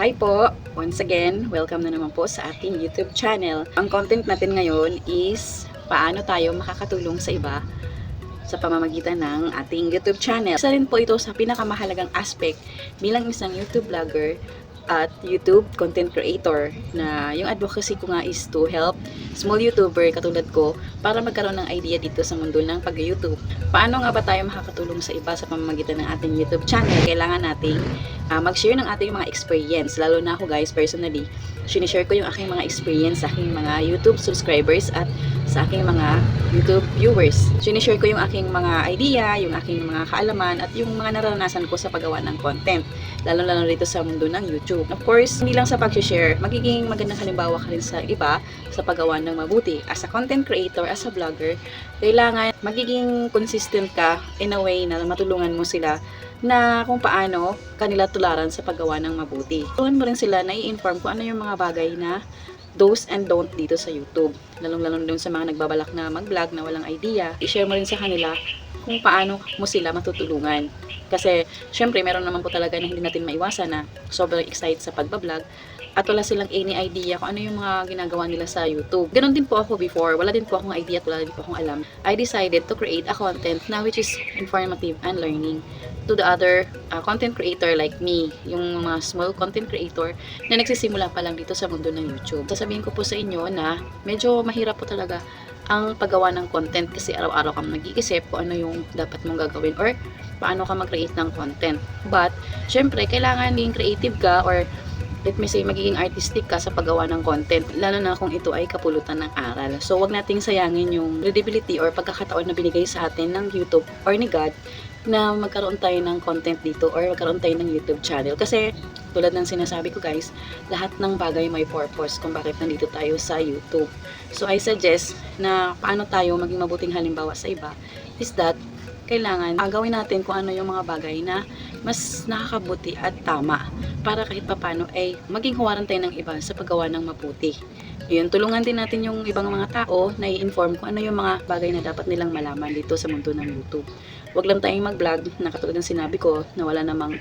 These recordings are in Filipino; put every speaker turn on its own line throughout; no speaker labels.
Hi po! Once again, welcome na naman po sa ating YouTube channel. Ang content natin ngayon is paano tayo makakatulong sa iba sa pamamagitan ng ating YouTube channel. Isa rin po ito sa pinakamahalagang aspect bilang isang YouTube vlogger at YouTube content creator na yung advocacy ko nga is to help small YouTuber katulad ko para magkaroon ng idea dito sa mundo ng pag-YouTube. Paano nga ba tayo makakatulong sa iba sa pamamagitan ng ating YouTube channel? Kailangan nating mag-share ng ating mga experience. Lalo na ako guys, personally, sinishare ko yung aking mga experience sa aking mga YouTube subscribers at sa aking mga YouTube viewers. Sinishare ko yung aking mga idea, yung aking mga kaalaman at yung mga naranasan ko sa paggawa ng content. Lalo-lalo rito sa mundo ng YouTube. Of course, hindi lang sa pag-share, magiging magandang halimbawa ka rin sa iba sa paggawa ng mabuti. As a content creator, as a vlogger, kailangan magiging consistent ka in a way na matulungan mo sila na kung paano kanila tularan sa paggawa ng mabuti. Tuwan mo rin sila na i-inform kung ano yung mga bagay na do's and don't dito sa YouTube. Lalong-lalo dun sa mga nagbabalak na mag-vlog na walang idea, i-share mo rin sa kanila kung paano mo sila matutulungan. Kasi, syempre, meron naman po talaga na hindi natin maiwasan na sobrang excited sa pagbablog at wala silang any idea kung ano yung mga ginagawa nila sa YouTube. Ganon din po ako before. Wala din po akong idea at wala din po akong alam. I decided to create a content na which is informative and learning to the other content creator like me, yung mga small content creator na nagsisimula pa lang dito sa mundo ng YouTube. Sasabihin ko po sa inyo na medyo mahirap po talaga ang paggawa ng content kasi araw-araw kang nag-iisip kung ano yung dapat mong gagawin or paano ka mag-create ng content. But, syempre, kailangan maging creative ka or let me say, magiging artistic ka sa paggawa ng content, lalo na kung ito ay kapulutan ng aral. So, wag nating sayangin yung credibility or pagkakataon na binigay sa atin ng YouTube or ni God na magkaroon tayo ng content dito or magkaroon tayo ng YouTube channel. Kasi, tulad ng sinasabi ko guys, lahat ng bagay may purpose kung bakit nandito tayo sa YouTube. So, I suggest na paano tayo maging mabuting halimbawa sa iba is that kailangan gawin natin kung ano yung mga bagay na mas nakakabuti at tama para kahit papano ay maging huwaran tayo ng iba sa paggawa ng mabuti. Yun, tulungan din natin yung ibang mga tao na i-inform kung ano yung mga bagay na dapat nilang malaman dito sa mundo ng YouTube. Huwag lang tayong mag-vlog na katulad ng sinabi ko na wala namang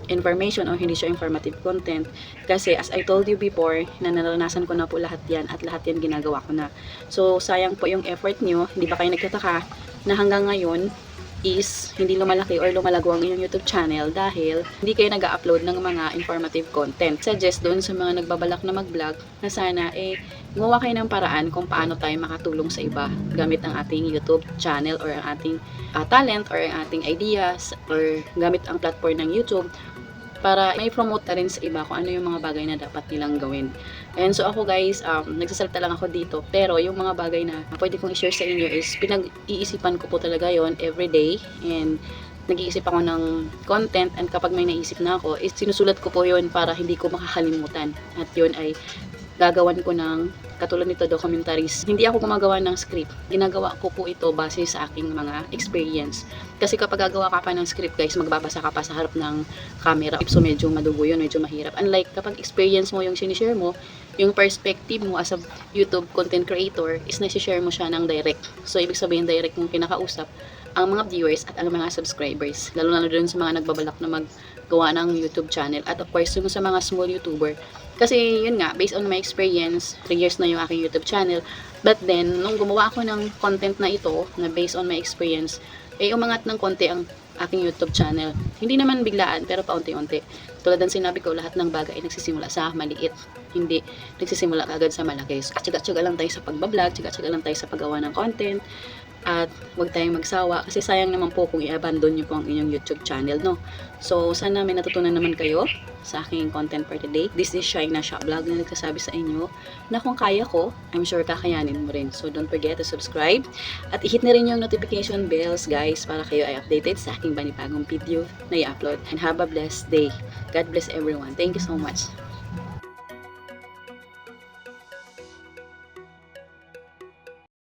information o hindi siya informative content kasi as I told you before na naranasan ko na po lahat yan at lahat yan ginagawa ko na. So sayang po yung effort nyo, hindi ba kayo nagtataka na hanggang ngayon is hindi lumalaki or lumalago ang inyong YouTube channel dahil hindi kayo nag-upload ng mga informative content. Suggest doon sa mga nagbabalak na mag-vlog na sana gumawa kayo ng paraan kung paano tayo makatulong sa iba gamit ang ating YouTube channel or ang ating talent or ang ating ideas or gamit ang platform ng YouTube para may promote na rin sa iba kung ano yung mga bagay na dapat nilang gawin. And so ako guys, nagsasalta lang ako dito, pero yung mga bagay na pwede kong i-share sa inyo is pinag-iisipan ko po talaga yon everyday and nag-iisip ako ng content and kapag may naisip na ako, is sinusulat ko po yon para hindi ko makakalimutan at yun ay gagawan ko ng katulad nito documentaries. Hindi ako gumagawa ng script. Ginagawa ko po ito base sa aking mga experience. Kasi kapag gagawa ka pa ng script guys, magbabasa ka pa sa harap ng camera. So medyo madugo yun, medyo mahirap. Unlike kapag experience mo yung sinishare mo, yung perspective mo as a YouTube content creator is nasi-share mo siya ng direct. So ibig sabihin direct mong kinakausap ang mga viewers at ang mga subscribers. Lalo-lalo dun sa mga nagbabalak na maggawa ng YouTube channel. At of course, yung sa mga small YouTuber. Kasi yun nga, based on my experience, 3 years na yung aking YouTube channel. But then, nung gumawa ako ng content na ito, na based on my experience, umangat ng konti ang aking YouTube channel. Hindi naman biglaan, pero paunti-unti. Tulad ng sinabi ko, lahat ng bagay ay nagsisimula sa maliit. Hindi nagsisimula agad sa malaki. So, tsaga-tsaga lang tayo sa pagbablog, tsaga-tsaga lang tayo sa paggawa ng content. At huwag tayong magsawa kasi sayang naman po kung i-abandon nyo po ang inyong YouTube channel, no? So, sana may natutunan naman kayo sa aking content for today. This is Shine na Shop Vlog na nagsasabi sa inyo na kung kaya ko, I'm sure kakayanin mo rin. So, don't forget to subscribe at i-hit na rin yung notification bells, guys, para kayo ay updated sa aking panibagong video na i-upload. And have a blessed day. God bless everyone. Thank you so much.